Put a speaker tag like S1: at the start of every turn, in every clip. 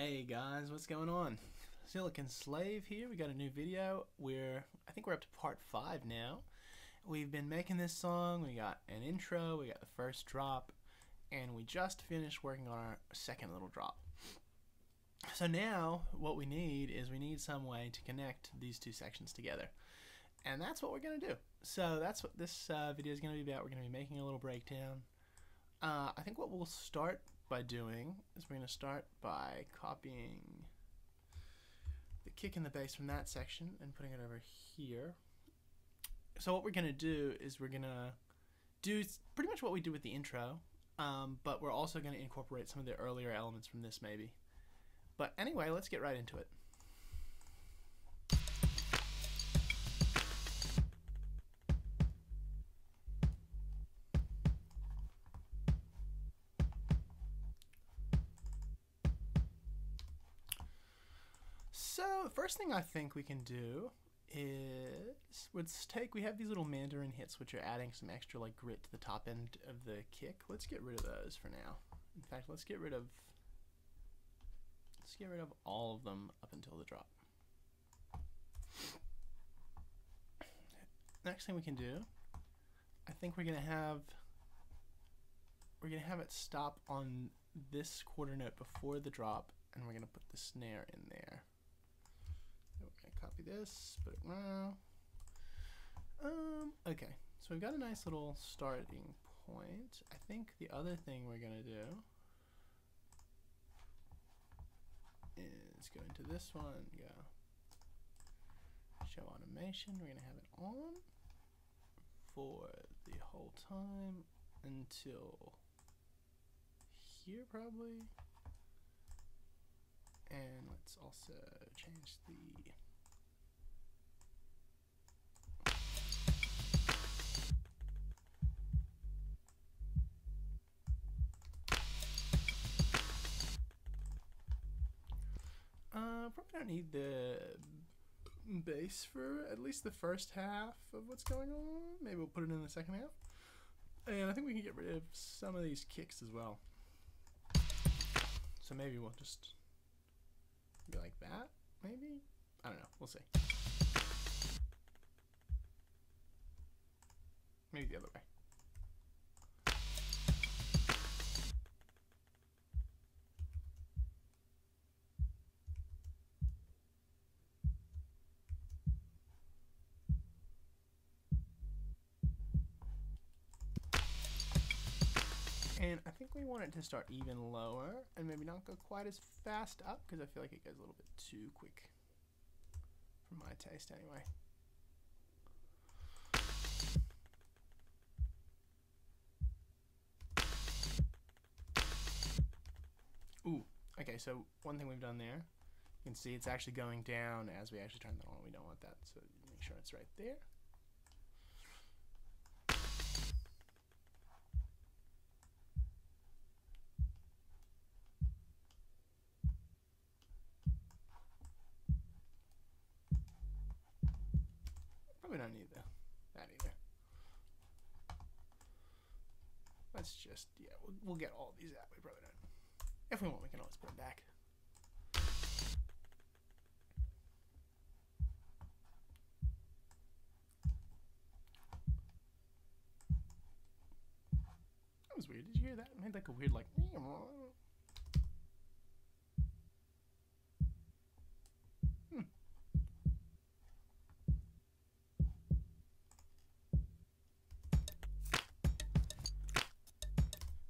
S1: Hey guys, what's going on? Silicon Slave here. We got a new video. I think we're up to part 5 now. We've been making this song. We got an intro, we got the first drop, and we just finished working on our second little drop. So now what we need is some way to connect these two sections together. And that's what we're going to do. So that's what this video is going to be about. We're going to be making a little breakdown. I think what we'll start by doing is we're going to start by copying the kick and the bass from that section and putting it over here. So what we're going to do is we're going to do pretty much what we did with the intro, but we're also going to incorporate some of the earlier elements from this maybe. But anyway, let's get right into it. So the first thing I think we can do is we have these little Mandarin hits which are adding some extra like grit to the top end of the kick. Let's get rid of those for now. In fact, let's get rid of all of them up until the drop. Next thing we can do, I think we're gonna have it stop on this quarter note before the drop, and we're gonna put the snare in there. So we're gonna copy this, put it now. Okay, so we've got a nice little starting point. I think the other thing we're gonna do is go into this one, go show automation. We're gonna have it on for the whole time until here probably. And let's also change the probably don't need the bass for at least the first half of what's going on. Maybe we'll put it in the second half. And I think we can get rid of some of these kicks as well. So maybe we'll just be like that, maybe? I don't know, we'll see. Maybe the other way. And I think we want it to start even lower and maybe not go quite as fast up because I feel like it goes a little bit too quick for my taste anyway. Ooh, okay, so one thing we've done there, you can see it's actually going down as we actually turn that on. We don't want that, so make sure it's right there. We don't need that either. Let's just, yeah, we'll get all these out. We probably don't. If we want, we can always put them back. That was weird. Did you hear that? It made like a weird like.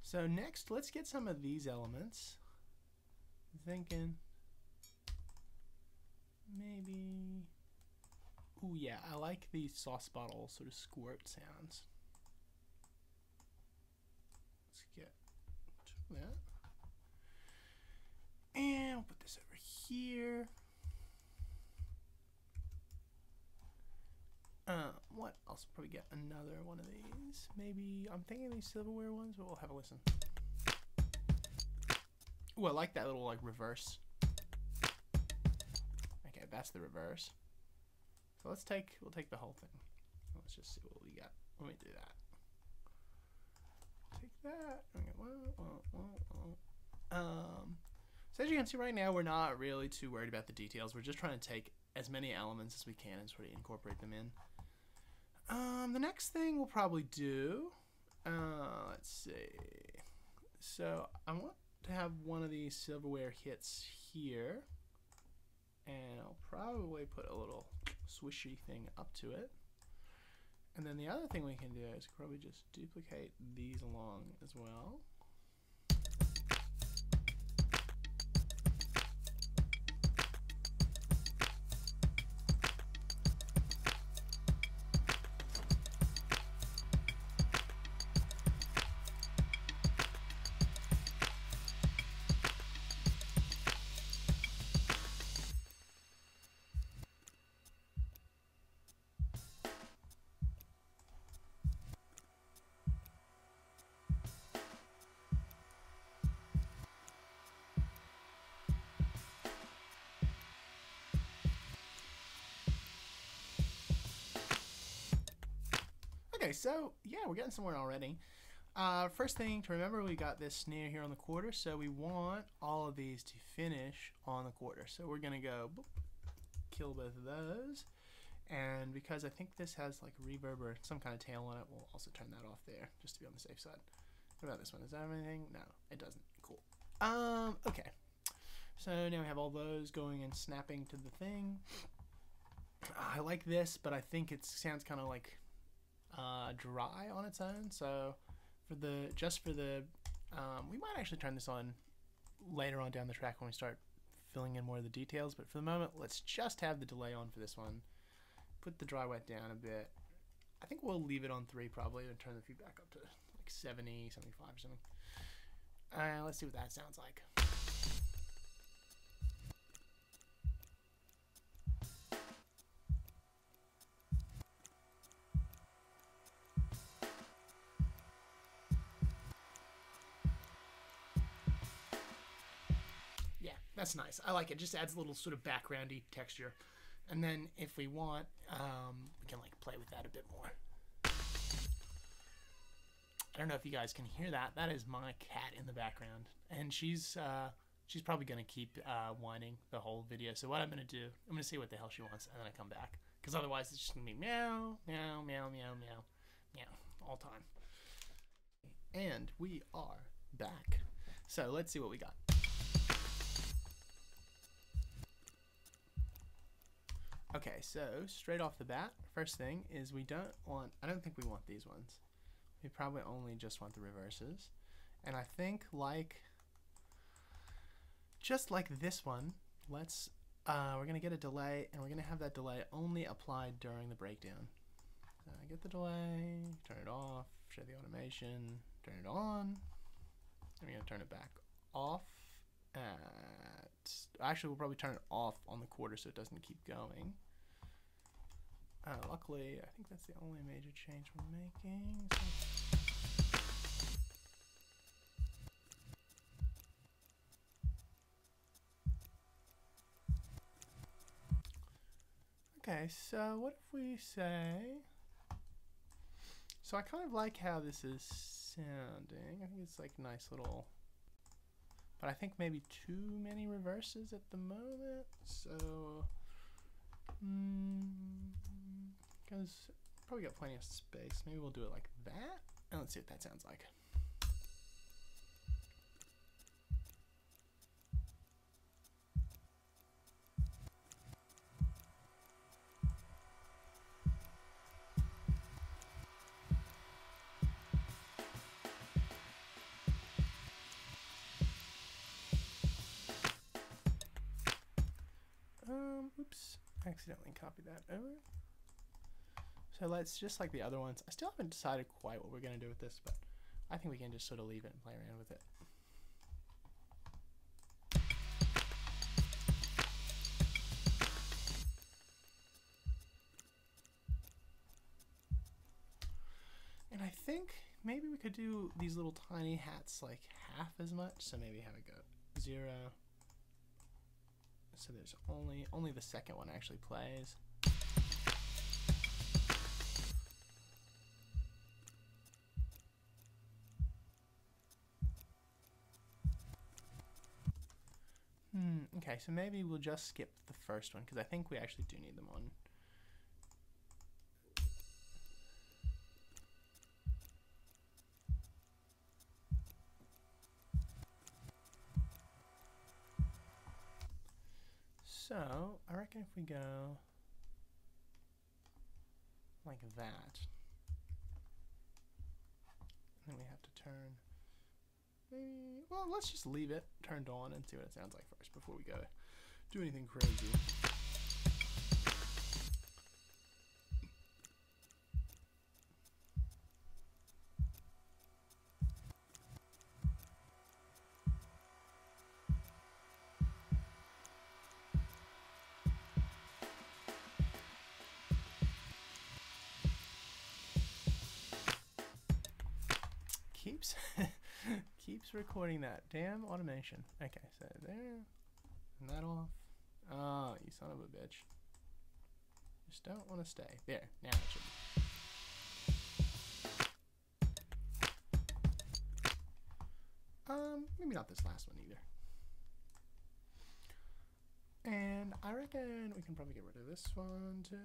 S1: So next, let's get some of these elements. I'm thinking maybe, ooh yeah, I like these sauce bottle sort of squirt sounds. Let's get that. And we'll put this over here. What else? Probably get another one of these. Maybe, I'm thinking these silverware ones, but we'll have a listen. Ooh, I like that little like reverse. Okay, that's the reverse. So we'll take the whole thing. Let's just see what we got. Let me do that. Take that. Okay, So as you can see right now, we're not really too worried about the details. We're just trying to take as many elements as we can and sort of incorporate them in. The next thing we'll probably do, let's see. So I want to have one of these silverware hits here, and I'll probably put a little swishy thing up to it. And then the other thing we can do is probably just duplicate these along as well. Okay, so yeah, we're getting somewhere already. First thing to remember, we got this snare here on the quarter, so we want all of these to finish on the quarter. So we're gonna go boop, kill both of those, and because I think this has like reverb or some kind of tail on it, we'll also turn that off there just to be on the safe side. What about this one? Does that have anything? No, it doesn't. Cool. Okay. So now we have all those going and snapping to the thing. I like this, but I think it sounds kind of like dry on its own. So for the we might actually turn this on later on down the track when we start filling in more of the details, but for the moment let's just have the delay on for this one. Put the dry wet down a bit. I think we'll leave it on 3 probably and turn the feedback up to like 70, 75 or something. Let's see what that sounds like. That's nice. I like it. Just adds a little sort of backgroundy texture. And then if we want, we can like play with that a bit more. I don't know if you guys can hear that. That is my cat in the background, and she's probably gonna keep whining the whole video. So what I'm gonna do, I'm gonna see what the hell she wants, and then I come back. Because otherwise it's just gonna be meow, meow, meow, meow, meow, meow all time. And we are back. So let's see what we got. Okay, so straight off the bat, first thing is I don't think we want these ones. We probably only just want the reverses. And I think just like this one, we're gonna get a delay, and we're gonna have that delay only applied during the breakdown. Get the delay, turn it off, show the automation, turn it on, and we're gonna turn it back off actually we'll probably turn it off on the quarter so it doesn't keep going. Luckily, I think that's the only major change we're making. Okay, so what if we say, so I kind of like how this is sounding. I think it's like nice little, but I think maybe too many reverses at the moment. So, because probably got plenty of space. Maybe we'll do it like that, and let's see what that sounds like. Oops, I accidentally copied that over. So let's, just like the other ones, I still haven't decided quite what we're going to do with this, but I think we can just sort of leave it and play around with it. And I think maybe we could do these little tiny hats like half as much, so maybe have it go 0. So there's only the second one actually plays. Okay, so maybe we'll just skip the first one because I think we actually do need them on. So I reckon if we go like that, then we have to turn. Maybe, well, let's just leave it turned on and see what it sounds like first before we go do anything crazy. Keeps recording that damn automation. Okay, so there, and that off. Oh, you son of a bitch! Just don't want to stay there. Now it should. Maybe not this last one either. And I reckon we can probably get rid of this one too.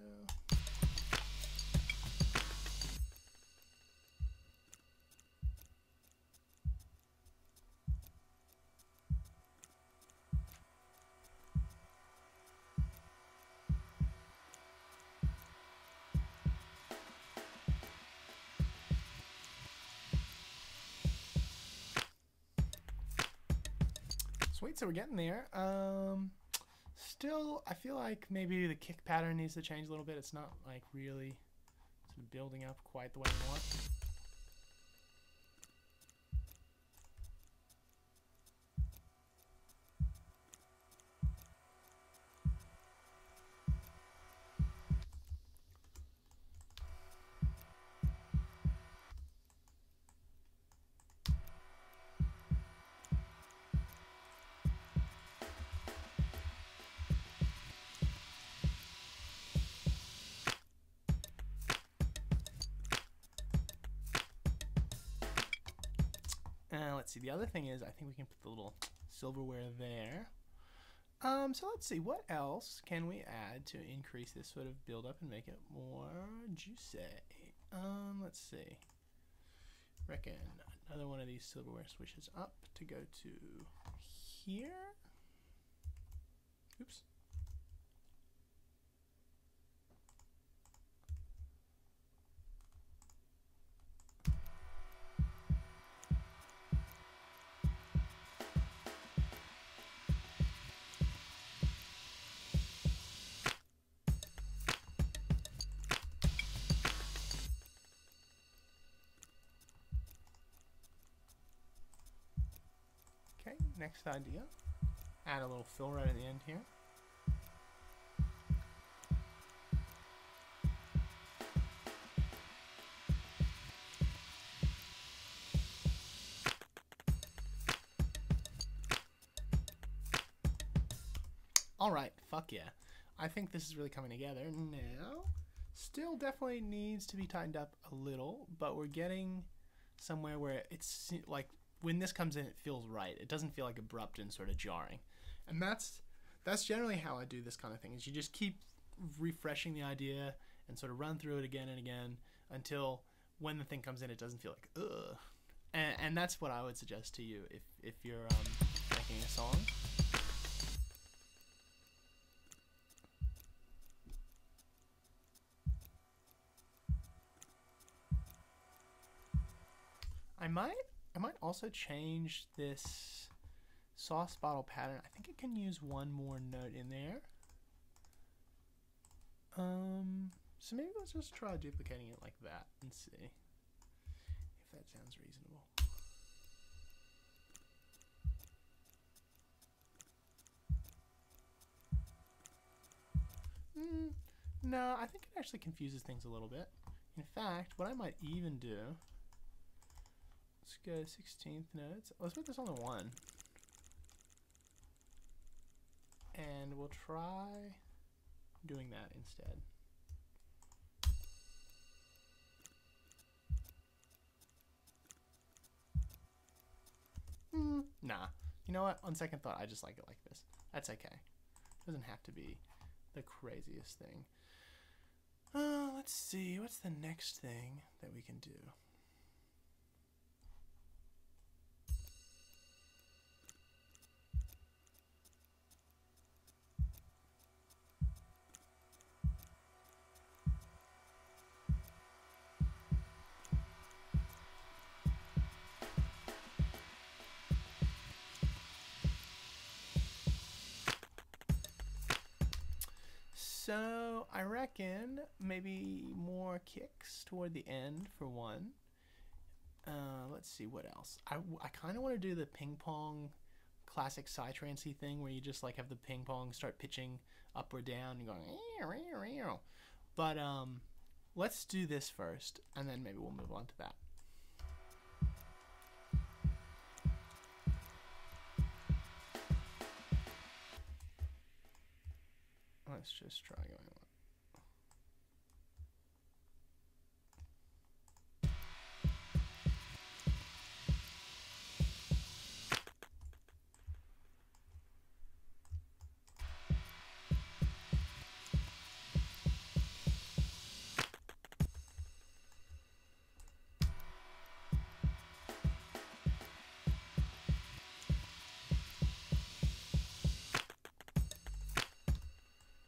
S1: Sweet, so we're getting there. Still, I feel like maybe the kick pattern needs to change a little bit. It's not like really sort of building up quite the way we want. Let's see, the other thing is I think we can put the little silverware there. So let's see, what else can we add to increase this sort of build up and make it more juicy? Let's see. Reckon another one of these silverware switches up to go to here. Oops. Okay, next idea. Add a little fill right at the end here. Alright, fuck yeah. I think this is really coming together now. Still definitely needs to be tightened up a little, but we're getting somewhere where it's like when this comes in, it feels right. It doesn't feel like abrupt and sort of jarring. And that's generally how I do this kind of thing, is you just keep refreshing the idea and sort of run through it again and again until when the thing comes in, it doesn't feel like, ugh. And that's what I would suggest to you if you're making a song. I might also change this sauce bottle pattern. I think it can use one more note in there. So maybe let's just try duplicating it like that and see if that sounds reasonable. No, I think it actually confuses things a little bit. In fact, what I might even do, let's go 16th notes. Let's put this on the 1. And we'll try doing that instead. Nah, You know what? On second thought, I just like it like this. That's okay. Doesn't have to be the craziest thing. Let's see. What's the next thing that we can do? So I reckon maybe more kicks toward the end for one. Let's see what else. I kind of want to do the ping pong classic psytrancey thing where you just like have the ping pong start pitching up or down and going. But let's do this first, and then maybe we'll move on to that. Let's just try going on.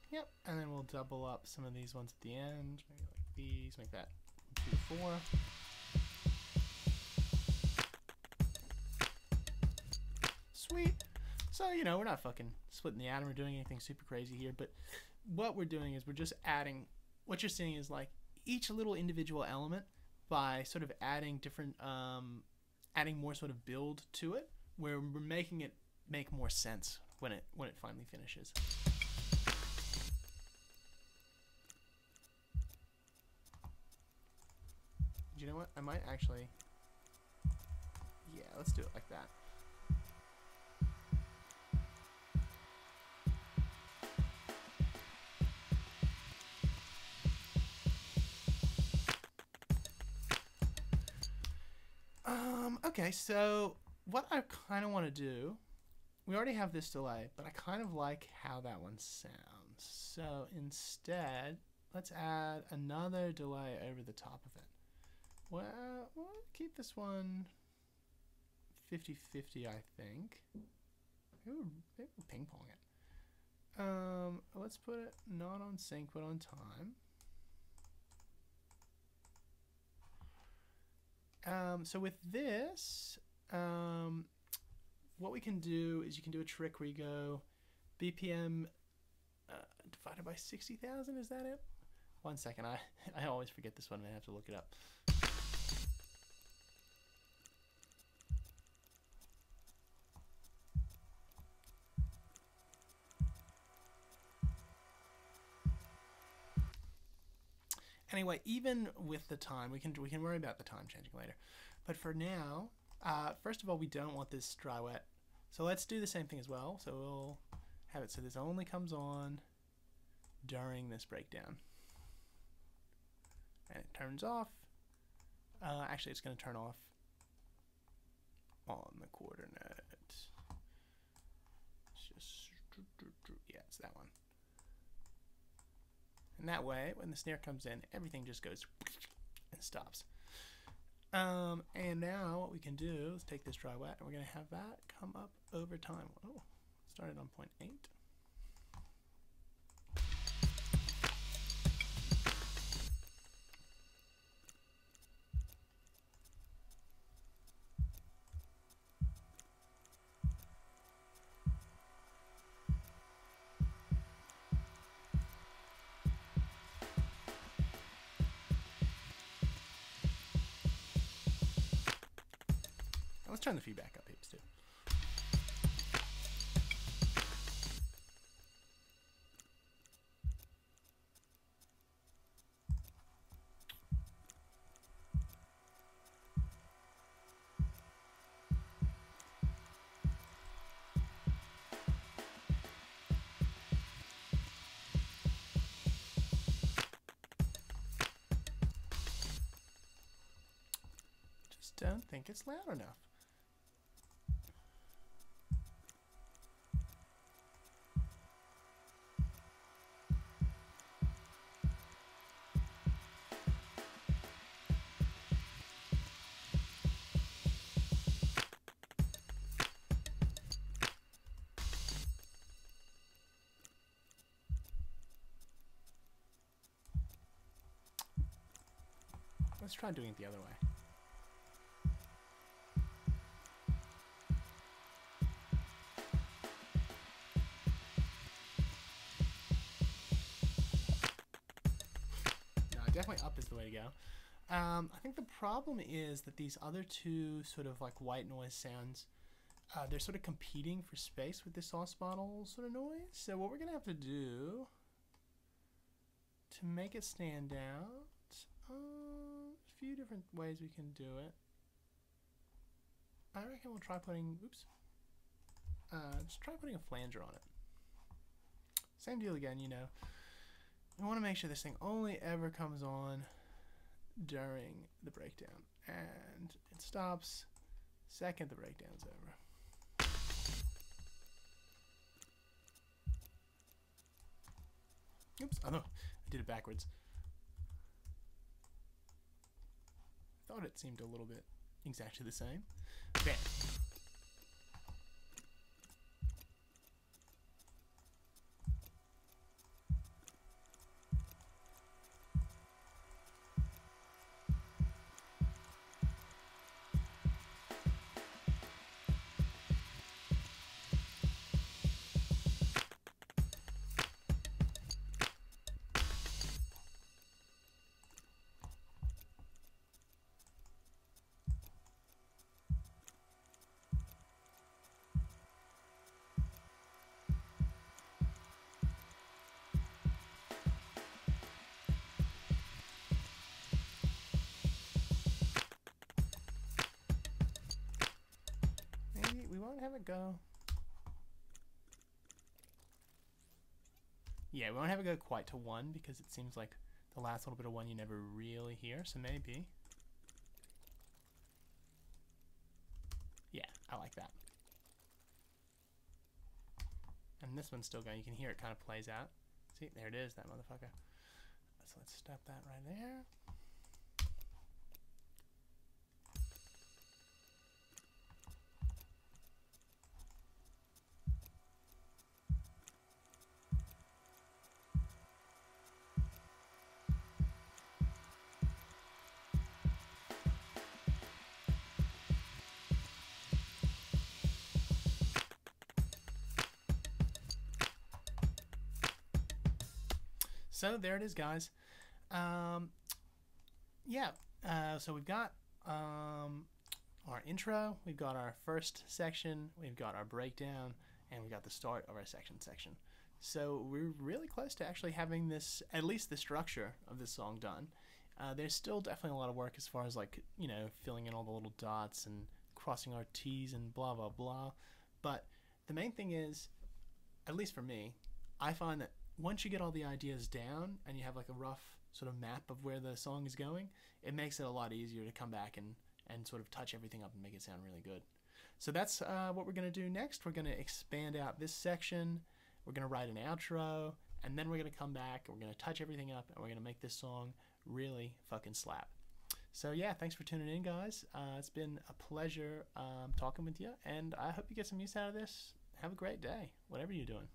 S1: Yep, and then we'll double up some of these ones at the end. Maybe like these, make that 2 to 4. Sweet. So, you know, we're not fucking splitting the atom or doing anything super crazy here, but what we're doing is we're just adding, what you're seeing is like each little individual element by sort of adding different, adding more sort of build to it, where we're making it make more sense when it finally finishes. You know what? I might actually... Yeah, let's do it like that. Okay, so what I kind of want to do... We already have this delay, but I kind of like how that one sounds. So instead, let's add another delay over the top of it. Well, we'll keep this one 50-50, I think. Maybe we'll ping pong it. Let's put it not on sync, but on time. So with this, what we can do is you can do a trick where you go BPM divided by 60,000. Is that it? 1 second. I always forget this one and I have to look it up. Anyway, even with the time, we can worry about the time changing later. But for now, first of all, we don't want this dry wet. So let's do the same thing as well. So we'll have it so this only comes on during this breakdown. And it turns off. Actually, it's going to turn off on the quarter note. It's just, yeah, it's that one. And that way, when the snare comes in, everything just goes and stops. And now what we can do is take this dry wet, and we're going to have that come up over time. Oh, started on 0.8. Let's turn the feedback up heaps too. Just don't think it's loud enough. Let's try doing it the other way. No, definitely up is the way to go. I think the problem is that these other two sort of like white noise sounds, they're sort of competing for space with this sauce bottle sort of noise. So what we're going to have to do to make it stand out, a few different ways we can do it. I reckon we'll try putting, just try putting a flanger on it. Same deal again, you know. We want to make sure this thing only ever comes on during the breakdown, and it stops second the breakdown's over. Oops, oh no, I did it backwards. I thought it seemed a little bit exactly the same. Bam. We won't have it go. Yeah, we won't have it go quite to 1 because it seems like the last little bit of 1 you never really hear, so maybe. Yeah, I like that. And this one's still going. You can hear it kind of plays out. See, there it is, that motherfucker. So let's stop that right there. So there it is, guys. Yeah, so we've got our intro, we've got our first section, we've got our breakdown, and we've got the start of our section. So we're really close to actually having this, at least the structure of this song done. There's still definitely a lot of work as far as, like, you know, filling in all the little dots and crossing our T's and blah, blah, blah. But the main thing is, at least for me, I find that once you get all the ideas down and you have like a rough sort of map of where the song is going, it makes it a lot easier to come back and sort of touch everything up and make it sound really good. So that's what we're going to do next. We're going to expand out this section, we're going to write an outro, and then we're going to come back and we're going to touch everything up and we're going to make this song really fucking slap. So yeah, thanks for tuning in, guys. It's been a pleasure talking with you, and I hope you get some use out of this. Have a great day, whatever you're doing.